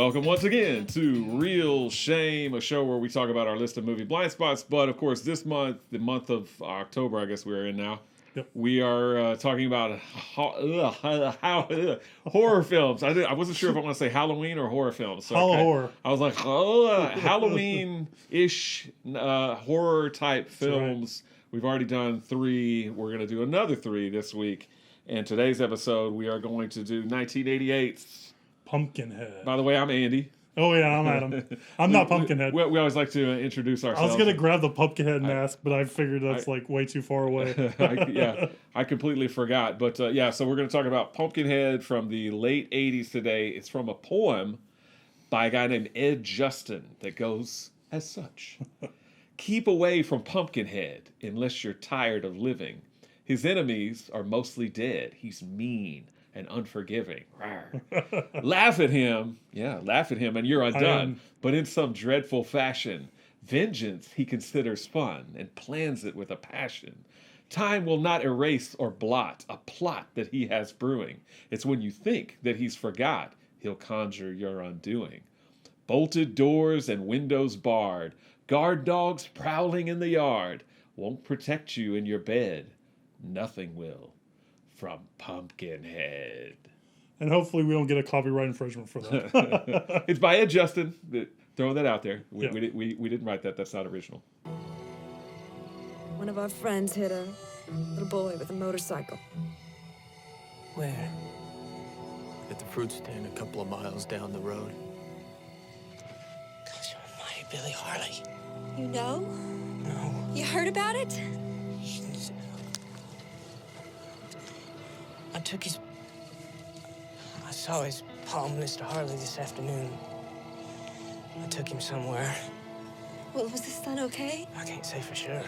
Welcome once again to Real Shame, a show where we talk about our list of movie blind spots. But of course, this month, the month of October, I guess we're in now, we are talking about horror films. I wasn't sure if I want to say Halloween or horror films. So horror. I was like, Halloween-ish horror type films. Right. We've already done 3. We're going to do another 3 this week. And today's episode, we are going to do 1988's Pumpkinhead. By the way, I'm Andy. Oh, yeah, I'm Adam. I'm not Pumpkinhead. We always like to introduce ourselves. I was going to grab the Pumpkinhead mask, but I figured that's way too far away. I completely forgot. But so we're going to talk about Pumpkinhead from the late 80s today. It's from a poem by a guy named Ed Justin that goes as such. Keep away from Pumpkinhead unless you're tired of living. His enemies are mostly dead. He's mean and unforgiving. Laugh at him, and you're undone. But in some dreadful fashion, vengeance he considers fun and plans it with a passion. Time will not erase or blot a plot that he has brewing. It's when you think that he's forgot, he'll conjure your undoing. Bolted doors and windows barred, guard dogs prowling in the yard, won't protect you in your bed. Nothing will. From Pumpkinhead. And hopefully we don't get a copyright infringement for that. It's by Ed Justin. Throwing that out there. We didn't write that. That's not original. One of our friends hit a little boy with a motorcycle. Where? At the fruit stand a couple of miles down the road. Gosh almighty, Billy Harley. You know? No. You heard about it? I saw his palm, Mr. Harley, this afternoon. I took him somewhere. Well, was his son okay? I can't say for sure.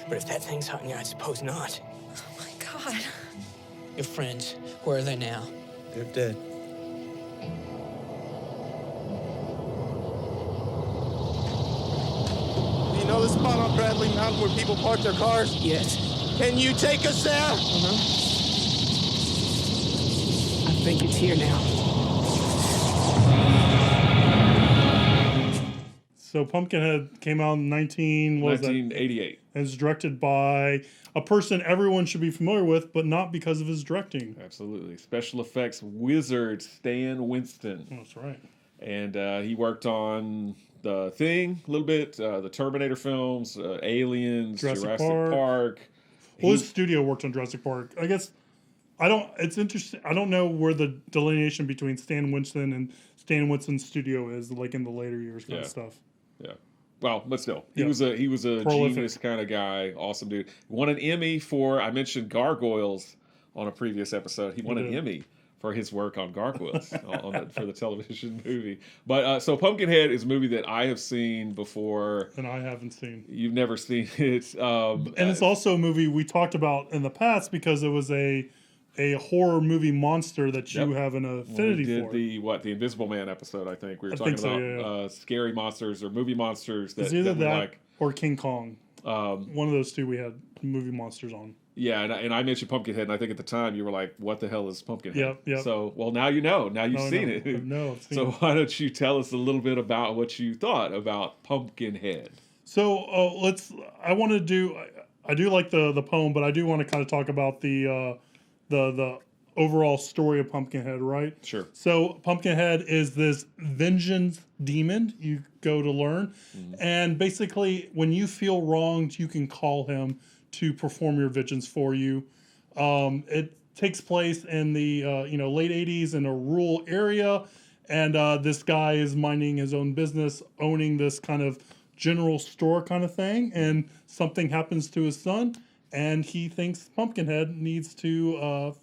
But if that thing's hot in you, I suppose not. Oh, my God. Your friends, where are they now? They're dead. You know the spot on Bradley Mountain where people park their cars? Yes. Can you take us there? I think it's here now. So Pumpkinhead came out in 1988. And it's directed by a person everyone should be familiar with, but not because of his directing. Absolutely. Special effects wizard Stan Winston. That's right. And he worked on The Thing a little bit, the Terminator films, Aliens, Jurassic Park. Well, his studio worked on Jurassic Park. I guess it's interesting. I don't know where the delineation between Stan Winston and Stan Winston's studio is, like in the later years kind of stuff. Yeah. Well, but still, he was a prolific, genius kind of guy. Awesome dude. Won an Emmy for, I mentioned Gargoyles on a previous episode. He won an Emmy for his work on Gargoyles for the television movie. But so Pumpkinhead is a movie that I have seen before. And I haven't seen. You've never seen it. And it's also a movie we talked about in the past because it was a horror movie monster that you have an affinity for. We did the Invisible Man episode, I think. We were talking about scary monsters or movie monsters that, it's either that like. Or King Kong. One of those two we had movie monsters on. Yeah, and I mentioned Pumpkinhead, and I think at the time you were like, what the hell is Pumpkinhead? Yep. So, well, now you know. Now you've seen it. I've seen so it. Why don't you tell us a little bit about what you thought about Pumpkinhead? So I do like the poem, but I do want to kind of talk about the overall story of Pumpkinhead, right? Sure. So Pumpkinhead is this vengeance demon you go to learn. Mm-hmm. And basically when you feel wronged, you can call him to perform your vengeance for you. It takes place in the late 80s in a rural area. And this guy is minding his own business, owning this kind of general store kind of thing. And something happens to his son. And he thinks Pumpkinhead needs to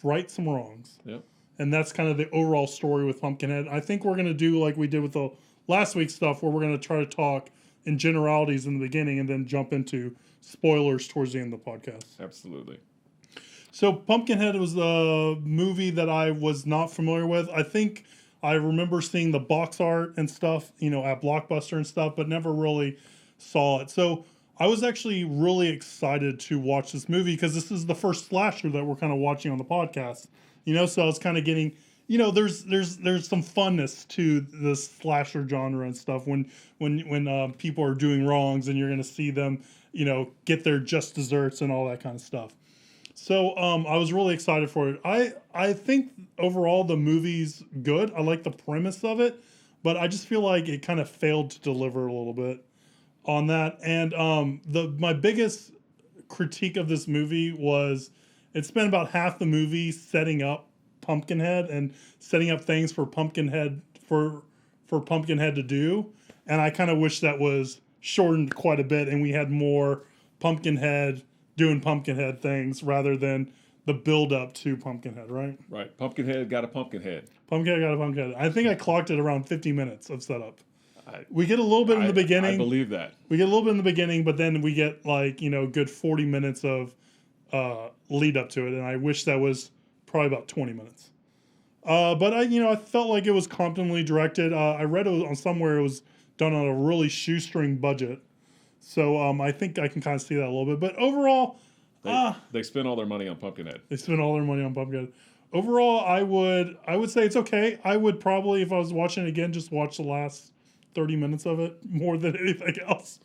right some wrongs. Yep. And that's kind of the overall story with Pumpkinhead. I think we're going to do like we did with the last week's stuff, where we're going to try to talk in generalities in the beginning and then jump into spoilers towards the end of the podcast. Absolutely. So Pumpkinhead was a movie that I was not familiar with. I think I remember seeing the box art and stuff, at Blockbuster and stuff, but never really saw it. So I was actually really excited to watch this movie because this is the first slasher that we're kind of watching on the podcast. So I was kind of getting, you know, there's some funness to the slasher genre and stuff when people are doing wrongs and you're going to see them, you know, get their just desserts and all that kind of stuff. So I was really excited for it. I think overall the movie's good. I like the premise of it, but I just feel like it kind of failed to deliver a little bit on that. And my biggest critique of this movie was it spent about half the movie setting up Pumpkinhead and setting up things for Pumpkinhead for Pumpkinhead to do. And I kind of wish that was shortened quite a bit and we had more Pumpkinhead doing Pumpkinhead things rather than the build up to Pumpkinhead, right? Right. Pumpkinhead got a Pumpkinhead. Pumpkinhead got a Pumpkinhead. I think I clocked it around 50 minutes of setup. We get a little bit in the beginning. I believe that. We get a little bit in the beginning, but then we get like, you know, good 40 minutes of lead up to it. And I wish that was probably about 20 minutes. But I felt like it was competently directed. I read it was on somewhere it was done on a really shoestring budget. So I think I can kind of see that a little bit. But overall, They spent all their money on Pumpkinhead. they spent all their money on Pumpkinhead. Overall, I would say it's okay. I would probably, if I was watching it again, just watch the last 30 minutes of it more than anything else.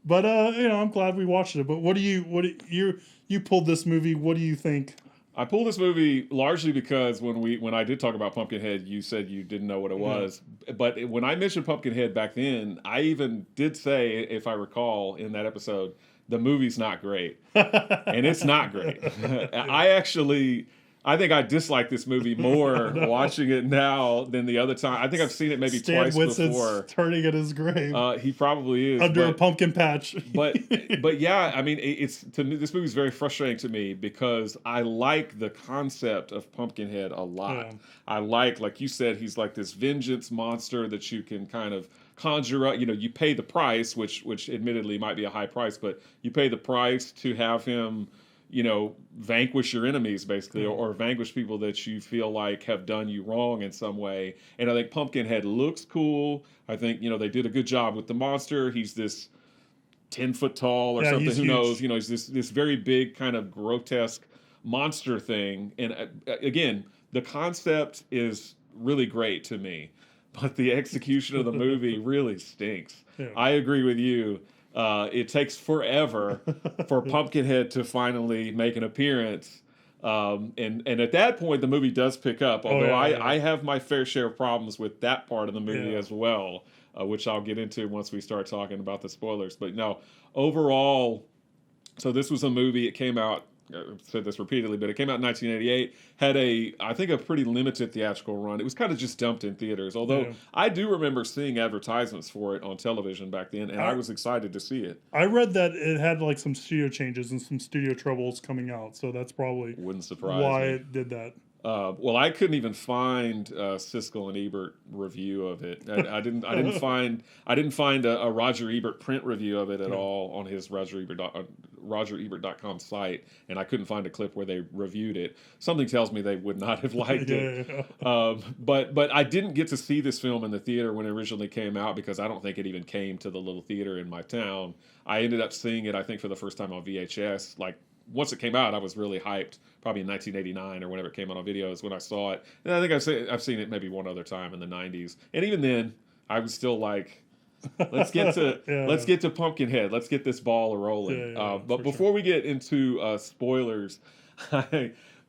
But I'm glad we watched it. But you pulled this movie? What do you think? I pulled this movie largely because when I did talk about Pumpkinhead, you said you didn't know what it was. But when I mentioned Pumpkinhead back then, I even did say, if I recall, in that episode, the movie's not great, and it's not great. I think I dislike this movie more watching it now than the other time. I think I've seen it maybe Stan twice Winston's before. turning at his grave He probably is under a pumpkin patch. but yeah, I mean, it's to me, this movie is very frustrating to me because I like the concept of Pumpkinhead a lot. Yeah. I like you said, he's like this vengeance monster that you can kind of conjure up. You know, you pay the price, which admittedly might be a high price, but you pay the price to have him, you know, vanquish your enemies basically, or vanquish people that you feel like have done you wrong in some way. And I think Pumpkinhead looks cool. I think, you know, they did a good job with the monster. He's this 10 foot tall or something. Who knows? You know, he's this very big kind of grotesque monster thing. And again, the concept is really great to me, but the execution of the movie really stinks. Yeah. I agree with you. It takes forever for Pumpkinhead to finally make an appearance. And at that point, the movie does pick up, although I have my fair share of problems with that part of the movie as well, which I'll get into once we start talking about the spoilers. But no, overall, so this was a movie, it came out, I've said this repeatedly, but it came out in 1988, had I think a pretty limited theatrical run. It was kind of just dumped in theaters, although I do remember seeing advertisements for it on television back then, and I was excited to see it. I read that it had like some studio changes and some studio troubles coming out, so that's probably Wouldn't surprise why me. it did that. Well, I couldn't even find Siskel and Ebert review of it. I didn't find a Roger Ebert print review of it at all on his RogerEbert.com site, and I couldn't find a clip where they reviewed it. Something tells me they would not have liked it. But I didn't get to see this film in the theater when it originally came out because I don't think it even came to the little theater in my town. I ended up seeing it, I think, for the first time on VHS. Like, once it came out, I was really hyped, probably in 1989 or whenever it came out on videos when I saw it. And I think I've seen it maybe one other time in the 90s. And even then, I was still like, let's get to Pumpkinhead. Let's get this ball rolling. But before we get into spoilers,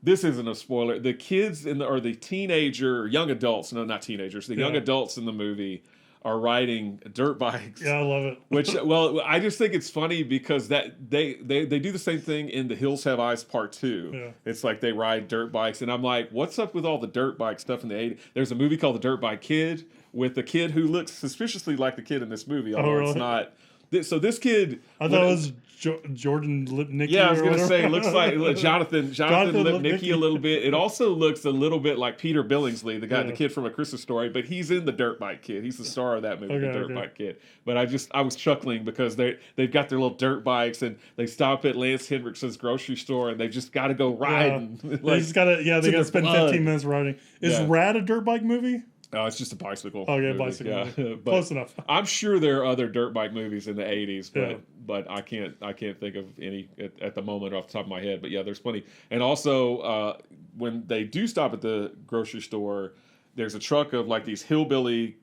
this isn't a spoiler. The kids or the teenager, young adults, no, not teenagers, the young adults in the movie are riding dirt bikes. Yeah, I love it. Which, well, I just think it's funny because that they do the same thing in The Hills Have Eyes Part 2. Yeah. It's like they ride dirt bikes, and I'm like, what's up with all the dirt bike stuff in the 80s? There's a movie called The Dirt Bike Kid with a kid who looks suspiciously like the kid in this movie, although really? it's not. So this kid, I thought it was Jordan Lipnicki. yeah, I was or going to whatever. say, it looks like Jonathan Lipnicki Lipnicki. a little bit. It also looks a little bit like Peter Billingsley, the kid from A Christmas Story, but he's in The Dirt Bike Kid. He's the star of that movie, The Dirt Bike Kid. But I was chuckling because they've got their little dirt bikes and they stop at Lance Hendrickson's grocery store and they just got to go riding. They just gotta, they gotta spend 15 minutes riding. Is Rad a dirt bike movie? No, it's just a bicycle. Okay, movie. bicycle. Yeah. Movie. But Close enough. I'm sure there are other dirt bike movies in the 80s, but I can't think of any at the moment off the top of my head. But yeah, there's plenty. And also, when they do stop at the grocery store, there's a truck of like these hillbilly.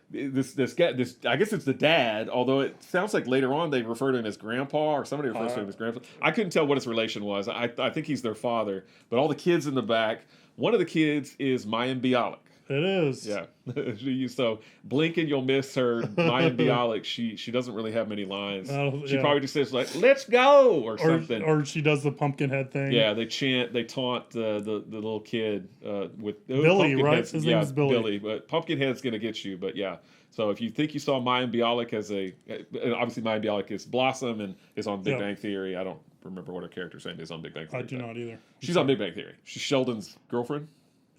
This guy, I guess it's the dad. Although it sounds like later on they refer to him as grandpa, or somebody refers to him as grandpa. I couldn't tell what his relation was. I think he's their father. But all the kids in the back. One of the kids is Mayim Bialik. It is. Yeah. So blink and you'll miss her. Mayim Bialik. She doesn't really have many lines. She probably just says like "Let's go" or something. Or she does the pumpkin head thing. Yeah, they taunt the little kid with Billy, right? His name is Billy. Billy, but Pumpkinhead's gonna get you. But yeah, so if you think you saw Mayim Bialik as obviously Mayim Bialik is Blossom and is on Big Bang Theory. I don't remember what her character's name is on Big Bang Theory. I do not either. She's on Big Bang Theory. She's Sheldon's girlfriend.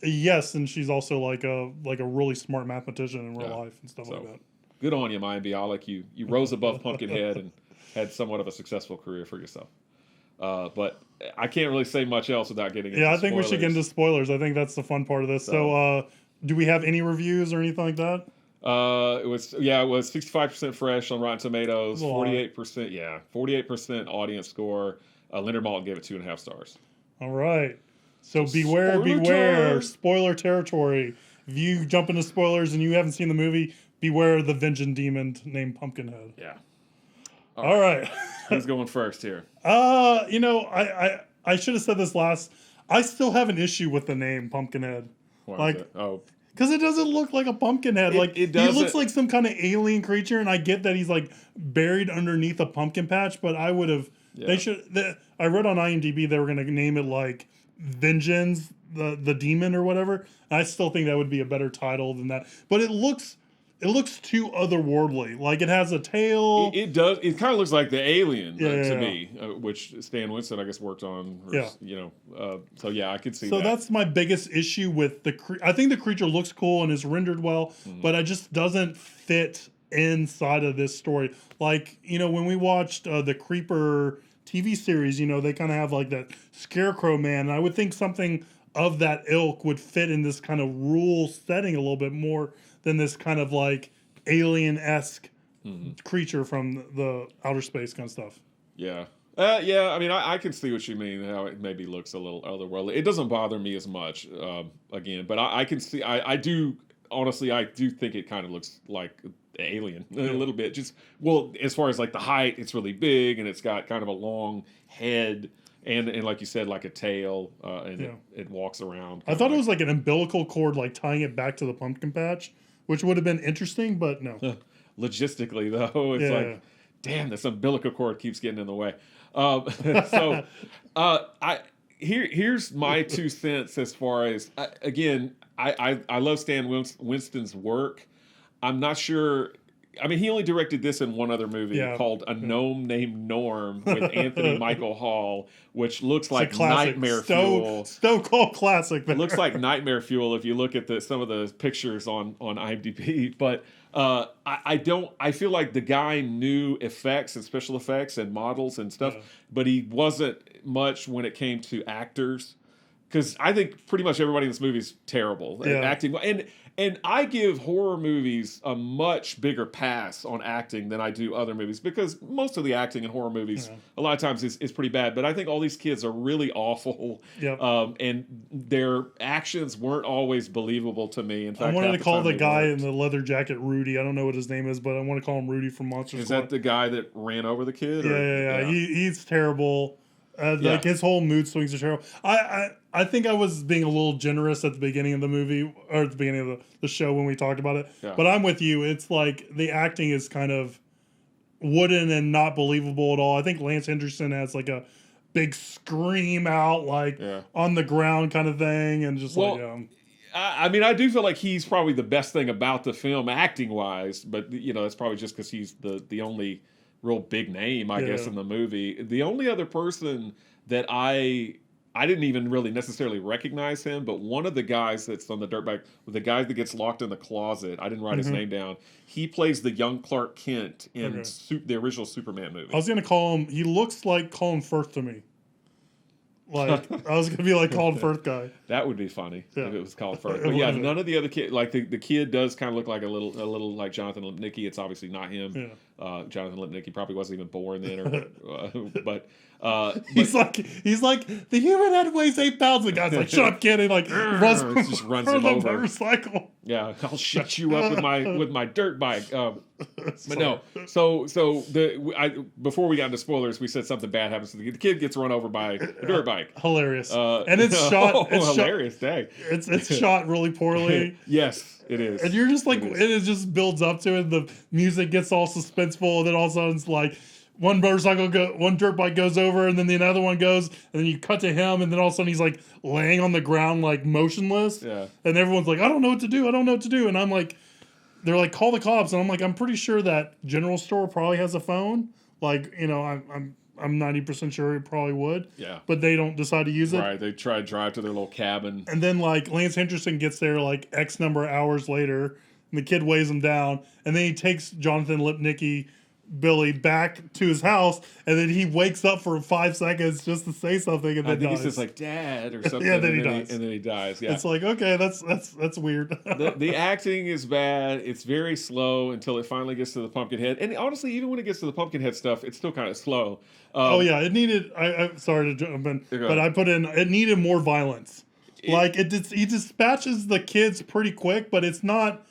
Yes, and she's also like a really smart mathematician in real life and stuff like that. Good on you, Mayim Bialik. You rose above Pumpkinhead and had somewhat of a successful career for yourself. But I can't really say much else without getting into I think we should get into spoilers. I think that's the fun part of this. So do we have any reviews or anything like that? It was 65% fresh on Rotten Tomatoes, 48% audience score. Leonard Maltin gave it 2.5 stars. All right. So beware, spoiler territory. If you jump into spoilers and you haven't seen the movie, beware the vengeance demon named Pumpkinhead. Yeah. All right. Who's going first here? I should have said this last. I still have an issue with the name Pumpkinhead. Why is it? Oh. Because it doesn't look like a pumpkinhead. He looks like some kind of alien creature, and I get that he's like buried underneath a pumpkin patch, but I would have. Yeah. I read on IMDb they were going to name it like Vengeance, the demon or whatever. I still think that would be a better title than that. But it looks too otherworldly. Like it has a tail. It does. It kind of looks like the Alien to me, which Stan Winston I guess worked on. So yeah, I could see. So that's my biggest issue with I think the creature looks cool and is rendered well, but it just doesn't fit inside of this story. Like when we watched the Creeper TV series, they kind of have like that Scarecrow man. And I would think something of that ilk would fit in this kind of rural setting a little bit more than this kind of like alien-esque creature from the outer space kind of stuff. Yeah. I mean, I can see what you mean, how it maybe looks a little otherworldly. It doesn't bother me as much, again, but I can see, I do think it kind of looks like Alien a little bit. Just, as far as like the height, it's really big and it's got kind of a long head and like you said, like a tail, and it walks around. I thought it was like an umbilical cord, like tying it back to the pumpkin patch, which would have been interesting, but no. Logistically, though, it's like, damn, this umbilical cord keeps getting in the way. Here's my 2 cents as far as, again, I love Stan Winston's work. I'm not sure. I mean, he only directed this in one other movie called A Gnome Named Norm with Anthony Michael Hall, which looks like nightmare fuel. Stone Cold classic. It looks like nightmare fuel if you look at some of the pictures on IMDb. But I feel like the guy knew effects and special effects and models and stuff, but he wasn't much when it came to actors. Because I think pretty much everybody in this movie is terrible at acting. And I give horror movies a much bigger pass on acting than I do other movies because most of the acting in horror movies a lot of times is pretty bad. But I think all these kids are really awful, and their actions weren't always believable to me. In fact, I wanted to call the guy in the leather jacket Rudy. I don't know what his name is, but I want to call him Rudy from Monster Squad. Is that the guy that ran over the kid? Yeah. He's terrible. Like his whole mood swings are terrible. I think I was being a little generous at the beginning of the movie or at the beginning of the show when we talked about it. Yeah. But I'm with you. It's like the acting is kind of wooden and not believable at all. I think Lance Henderson has like a big scream out like on the ground kind of thing and just I mean, I do feel like he's probably the best thing about the film acting wise, but that's probably just because he's the only real big name, I guess, in the movie. The only other person that I didn't even really necessarily recognize him, but one of the guys that's on the dirtbag, the guy that gets locked in the closet, I didn't write his name down. He plays the young Clark Kent in the original Superman movie. I was going to call him, he looks like Colin Firth to me. Like I was gonna be like Colin Firth guy. That would be funny Yeah. if it was Colin Firth. It But yeah, would've. none of the other kids. Like the kid does kind of look like a little like Jonathan Lipnicki. It's obviously not him. Yeah. Jonathan Lipnicki probably wasn't even born then, but He's like the human head weighs 8 pounds. The guy's like, shut up, kid, and like runs just runs on him the over. motorcycle. yeah, I'll shut you up with my dirt bike. But no, so before we got into spoilers, we said something bad happens to the kid gets run over by a dirt bike. Hilarious. And it's shot. It's hilarious, dang. It's shot really poorly. Yes, it is. And you're just like, It is. it just builds up to it. The music gets all suspenseful, and then all of a sudden it's like one dirt bike goes over, and then the other one goes, and then you cut to him, and then all of a sudden he's like laying on the ground, like motionless. Yeah. And everyone's like, I don't know what to do. And I'm like, they're like, call the cops. And I'm like, I'm pretty sure that general store probably has a phone. Like, I'm 90% sure it probably would. Yeah. But they don't decide to use it. Right, they try to drive to their little cabin. And then like Lance Henderson gets there like X number of hours later, and the kid weighs him down, and then he takes Jonathan Lipnicki, Billy, back to his house, and then he wakes up for 5 seconds just to say something, and I then think dies. he says like "Dad" or something. Yeah, then he and dies. and then he dies. Yeah, It's like, okay, that's weird. the acting is bad. It's very slow until it finally gets to the Pumpkinhead. And honestly, even when it gets to the Pumpkinhead stuff, it's still kind of slow. Oh yeah, it needed. I'm sorry to jump in, Go but ahead. I put in. It needed more violence. He dispatches the kids pretty quick, but it's not.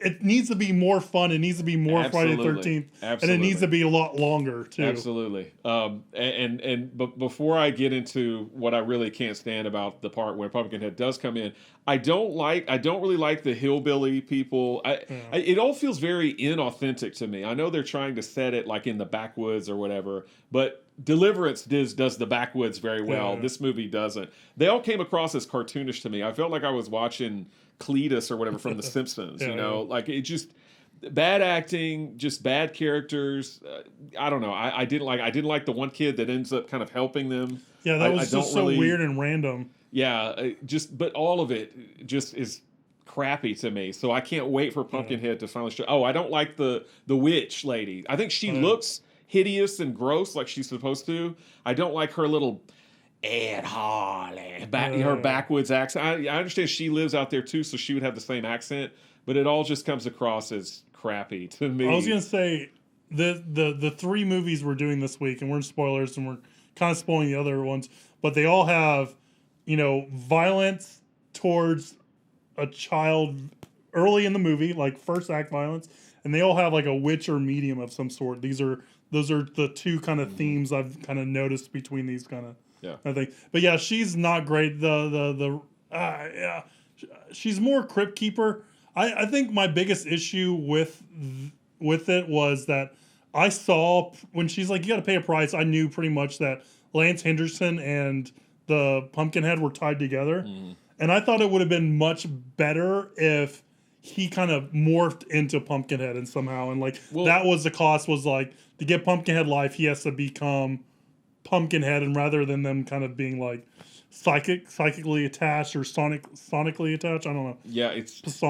It needs to be more fun. It needs to be more Friday the Absolutely. 13th, and it needs to be a lot longer too. Absolutely. But before I get into what I really can't stand about the part where Pumpkinhead does come in, I don't really like the hillbilly people. It all feels very inauthentic to me. I know they're trying to set it like in the backwoods or whatever, but Deliverance does the backwoods very well. Yeah. This movie doesn't. They all came across as cartoonish to me. I felt like I was watching Cletus or whatever from The Simpsons. Yeah. Like it just. Bad acting, just bad characters. I don't know. I didn't like the one kid that ends up kind of helping them. Yeah, that was I just so weird and random. Yeah, but all of it just is crappy to me. So I can't wait for Pumpkinhead to finally show. Oh, I don't like the witch lady. I think she looks hideous and gross like she's supposed to. I don't like her little Ed Harley, her backwoods accent. I understand she lives out there too, so she would have the same accent. But it all just comes across as crappy to me. I was gonna say the 3 movies we're doing this week, and we're in spoilers, and we're kind of spoiling the other ones, but they all have, violence towards a child early in the movie, like first act violence, and they all have like a witch or medium of some sort. Those are the 2 kind of themes I've kind of noticed between these kind of I think. But yeah, she's not great. She's more Crypt Keeper. I think my biggest issue with it was that I saw when she's like, you got to pay a price. I knew pretty much that Lance Henderson and the Pumpkinhead were tied together. And I thought it would have been much better if he kind of morphed into Pumpkinhead and somehow. And that was the cost, was like, to get Pumpkinhead life, he has to become Pumpkinhead. And rather than them kind of being like psychically attached or sonically attached, I don't know. Yeah, it's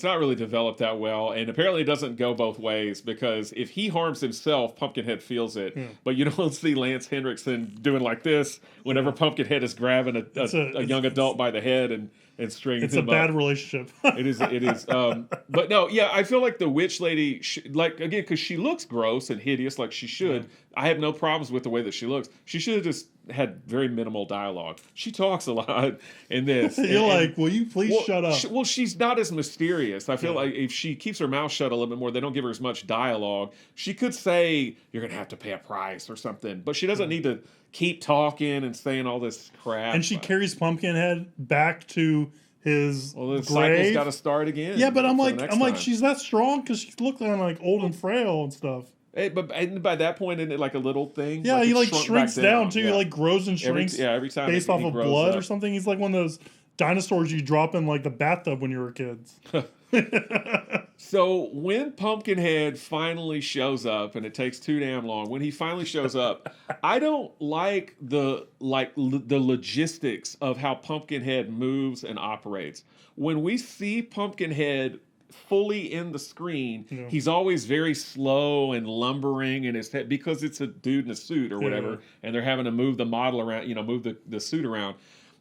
not really developed that well, and apparently it doesn't go both ways, because if he harms himself, Pumpkinhead feels it. But you don't see Lance Henriksen doing like this whenever Pumpkinhead is grabbing a young adult by the head and stringing him up. It's a bad relationship. It is. But no, yeah, I feel like the witch lady, again, because she looks gross and hideous like she should. I have no problems with the way that she looks. She should have just had very minimal dialogue. She talks a lot in this. You're like, will you please shut up? She's not as mysterious. I feel like if she keeps her mouth shut a little bit more, they don't give her as much dialogue. She could say, you're going to have to pay a price or something, but she doesn't need to keep talking and saying all this crap. And she carries Pumpkinhead back to his the grave. cycle's got to start again. Yeah, but I'm for the like, next time. she's that strong because she looked like old and frail and stuff. Hey, but and by that point, isn't it like a little thing? Yeah, he it shrunk shrinks back down too. Yeah. He grows and shrinks. Every time based he off of grows blood up. or something. He's like one of those dinosaurs you drop in like the bathtub when you were kids. So when Pumpkinhead finally shows up, and it takes too damn long, when he finally shows up, I don't like the logistics of how Pumpkinhead moves and operates. When we see Pumpkinhead fully in the screen, he's always very slow and lumbering in his head because it's a dude in a suit or whatever, and they're having to move the model around, move the suit around.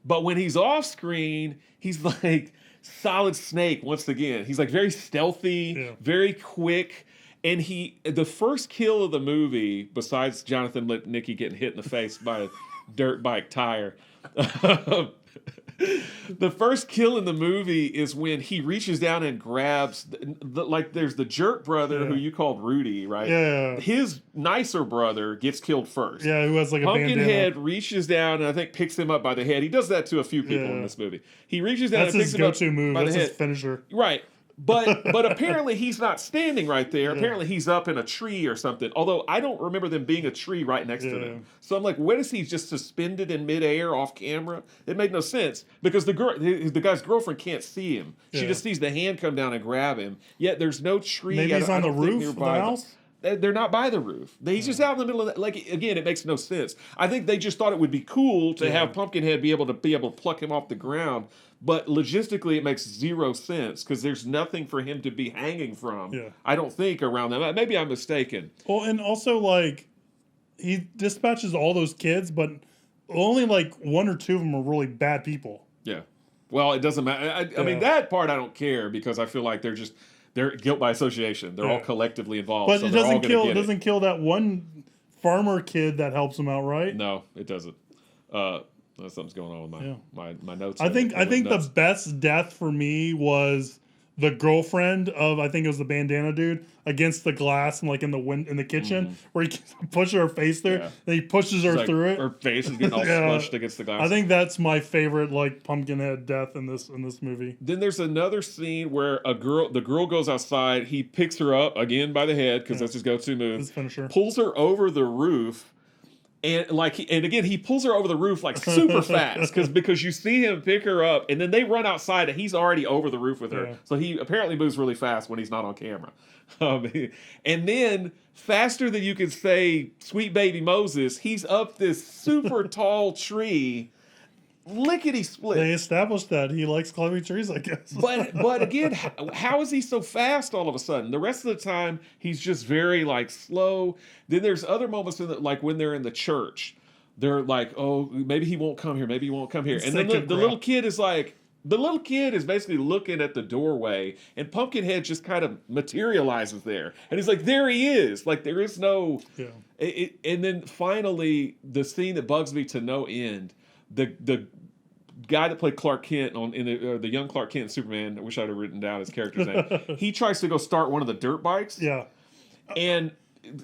But when he's off screen, he's like Solid Snake once again. He's like very stealthy, very quick. And the first kill of the movie, besides Jonathan Lipnicki getting hit in the face by a dirt bike tire, the first kill in the movie is when he reaches down and grabs, there's the jerk brother who you called Rudy, right? Yeah. His nicer brother gets killed first. Yeah, who has like a bandana. Pumpkinhead reaches down and I think picks him up by the head. He does that to a few people in this movie. He reaches down That's and picks his him up go-to move. by That's the his head. finisher. Right. But apparently he's not standing right there. Apparently he's up in a tree or something. Although I don't remember them being a tree right next to them. So I'm like, what is he just suspended in midair off camera? It made no sense because the guy's girlfriend can't see him. She just sees the hand come down and grab him. Yet there's no tree. Maybe he's on the roof of the nearby. house. They're not by the roof. He's just out in the middle of that. Like, again, it makes no sense. I think they just thought it would be cool to have Pumpkinhead be able to pluck him off the ground. But logistically, it makes zero sense because there's nothing for him to be hanging from. I don't think around them. Maybe I'm mistaken. Well, and also like he dispatches all those kids, but only like one or two of them are really bad people. Yeah. Well, it doesn't matter. I mean, that part I don't care because I feel like they're guilt by association. They're all collectively involved. But so it doesn't kill that one farmer kid that helps him out, right? No, it doesn't. Something's going on with my notes. I think the best death for me was the girlfriend of, I think it was the bandana dude, against the glass and like in the kitchen where he pushes her face there and he pushes her through it. Her face is getting all smushed against the glass. I think that's my favorite like Pumpkinhead death in this movie. Then there's another scene where the girl goes outside. He picks her up again by the head because that's his go-to move. His finisher. Pulls her over the roof. And again, he pulls her over the roof like super fast because you see him pick her up, and then they run outside, and he's already over the roof with her. So he apparently moves really fast when he's not on camera. And then faster than you could say, "Sweet baby Moses," he's up this super tall tree, lickety split. They established that he likes climbing trees, I guess. But again, how is he so fast all of a sudden? The rest of the time, he's just very like slow. Then there's other moments like when they're in the church, they're like, oh, maybe he won't come here. Maybe he won't come here. And then the little kid is like, basically looking at the doorway, and Pumpkinhead just kind of materializes there, and he's like, there he is. Like there is no. And then finally, the scene that bugs me to no end. The guy that played Clark Kent the young Clark Kent in Superman, I wish I'd have written down his character's name. He tries to go start one of the dirt bikes. And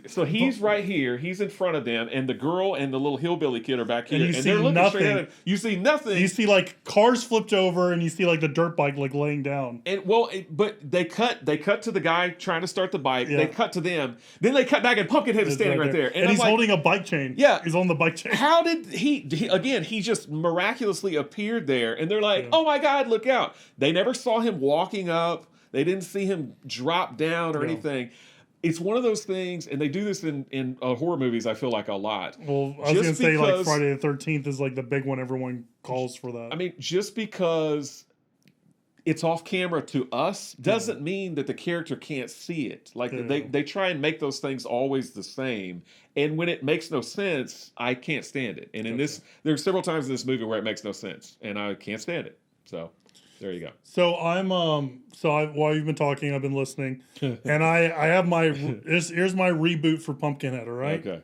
so he's right here. He's in front of them, and the girl and the little hillbilly kid are back here, and they're looking straight at him. You see nothing. You see like cars flipped over, and you see like the dirt bike like laying down. And but they cut to the guy trying to start the bike. They cut to them. Then they cut back, and Pumpkinhead is standing right there. And he's holding a bike chain. Yeah, he's on the bike chain. How did he again? He just miraculously appeared there, and they're like, "Oh my God, look out!" They never saw him walking up. They didn't see him drop down or anything. It's one of those things, and they do this in horror movies, I feel like, a lot. Well, I was going to say, like, Friday the 13th is, like, the big one everyone calls for that. I mean, just because it's off camera to us doesn't mean that the character can't see it. Like, they try and make those things always the same. And when it makes no sense, I can't stand it. And in there's several times in this movie where it makes no sense, and I can't stand it. So... there you go. So while you've been talking, I've been listening, and I have here's my reboot for Pumpkinhead. All right. Okay.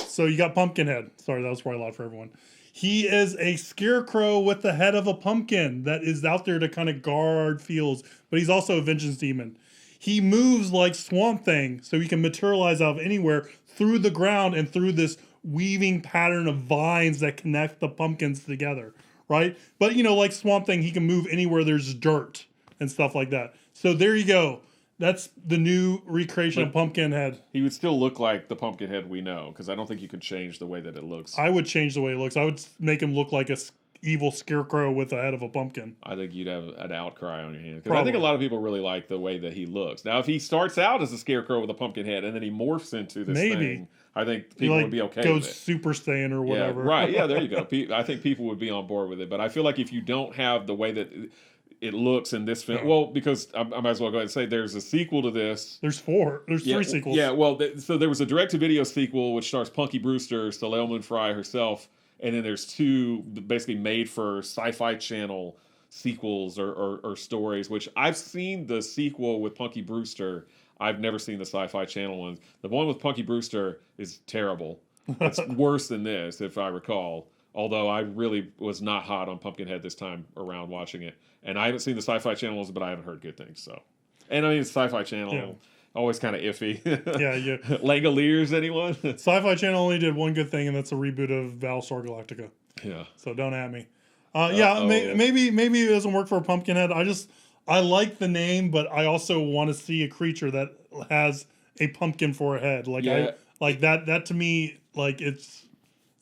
So you got Pumpkinhead. Sorry, that was probably a lot for everyone. He is a scarecrow with the head of a pumpkin that is out there to kind of guard fields, but he's also a vengeance demon. He moves like Swamp Thing, so he can materialize out of anywhere through the ground and through this weaving pattern of vines that connect the pumpkins together. Right? But, like Swamp Thing, he can move anywhere there's dirt and stuff like that. So there you go. That's the new recreation of Pumpkinhead. He would still look like the Pumpkinhead we know, because I don't think you could change the way that it looks. I would change the way it looks. I would make him look like a evil scarecrow with the head of a pumpkin. I think you'd have an outcry on your hands. Because I think a lot of people really like the way that he looks. Now, if he starts out as a scarecrow with a pumpkin head and then he morphs into this thing, I think people would be okay with it. Goes Super Saiyan or whatever. Yeah, right. Yeah, there you go. I think people would be on board with it. But I feel like if you don't have the way that... it looks in this film. Well, because I might as well go ahead and say there's a sequel to this. There's three sequels. Yeah, well, so there was a direct-to-video sequel which stars Punky Brewster, Soleil Moon Frye herself, and then there's two basically made for Sci-Fi Channel sequels or stories, which I've seen the sequel with Punky Brewster. I've never seen the Sci-Fi Channel one. The one with Punky Brewster is terrible. It's worse than this, if I recall. Although I really was not hot on Pumpkinhead this time around watching it. And I haven't seen the Sci-Fi Channels, but I haven't heard good things. So, and I mean, Sci-Fi Channel, always kind of iffy. Yeah. Langoliers, anyone? Sci-Fi Channel only did one good thing, and that's a reboot of Battlestar Galactica. Yeah. So don't at me. Maybe it doesn't work for Pumpkinhead. I like the name, but I also want to see a creature that has a pumpkin for a head. Like that to me, like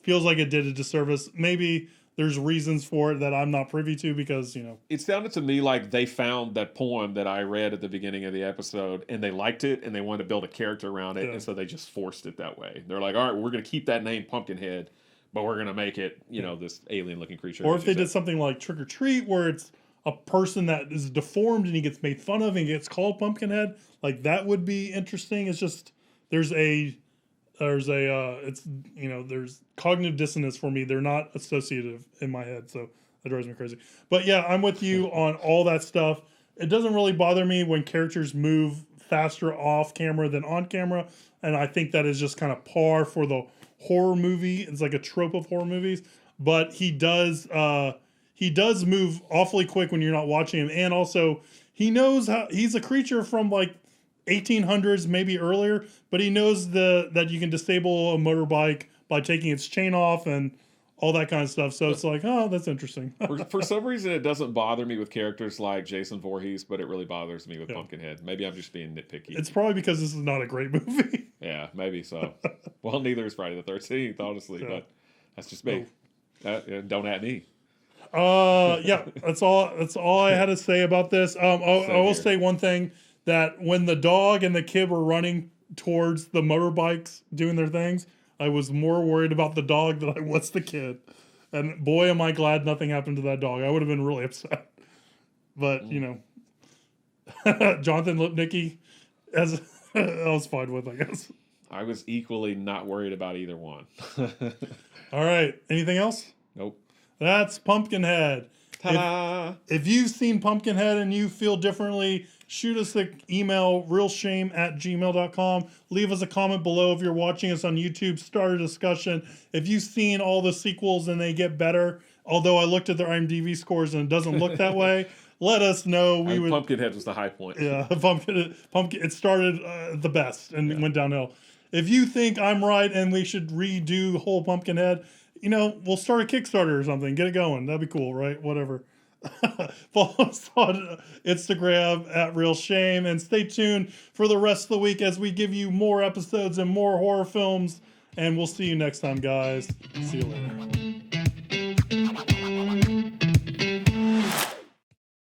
feels like it did a disservice. Maybe there's reasons for it that I'm not privy to because, It sounded to me like they found that poem that I read at the beginning of the episode and they liked it and they wanted to build a character around it. Yeah. And so they just forced it that way. They're like, all right, we're going to keep that name Pumpkinhead, but we're going to make it, this alien looking creature. Or if they did something like Trick or Treat where it's a person that is deformed and he gets made fun of and gets called Pumpkinhead, like that would be interesting. It's just, there's cognitive dissonance for me. They're not associative in my head, so that drives me crazy. But yeah, I'm with you on all that stuff. It doesn't really bother me when characters move faster off camera than on camera, and I think that is just kind of par for the horror movie. It's like a trope of horror movies, but he does move awfully quick when you're not watching him, and also he knows how he's a creature from like 1800s, maybe earlier, but he knows that you can disable a motorbike by taking its chain off and all that kind of stuff. So it's like, oh, that's interesting. for some reason, it doesn't bother me with characters like Jason Voorhees, but it really bothers me with Pumpkinhead. Maybe I'm just being nitpicky. It's probably because this is not a great movie. Yeah, maybe so. Well, neither is Friday the 13th, honestly, but that's just me. Don't at me. That's all I had to say about this. I will say one thing. That when the dog and the kid were running towards the motorbikes doing their things, I was more worried about the dog than I was the kid. And boy, am I glad nothing happened to that dog. I would have been really upset. But, Jonathan Lipnicki, I was fine with, I guess. I was equally not worried about either one. All right. Anything else? Nope. That's Pumpkinhead. Ta-da! If you've seen Pumpkinhead and you feel differently, shoot us an email, realshame@gmail.com. Leave us a comment below if you're watching us on YouTube. Start a discussion. If you've seen all the sequels and they get better, although I looked at their IMDb scores and it doesn't look that way, let us know. Pumpkinhead was the high point. Yeah, Pumpkin. It started the best and went downhill. If you think I'm right and we should redo the whole Pumpkinhead, we'll start a Kickstarter or something. Get it going. That'd be cool, right? Whatever. Follow us on Instagram @RealShame and stay tuned for the rest of the week as we give you more episodes and more horror films. And we'll see you next time, guys. See you later.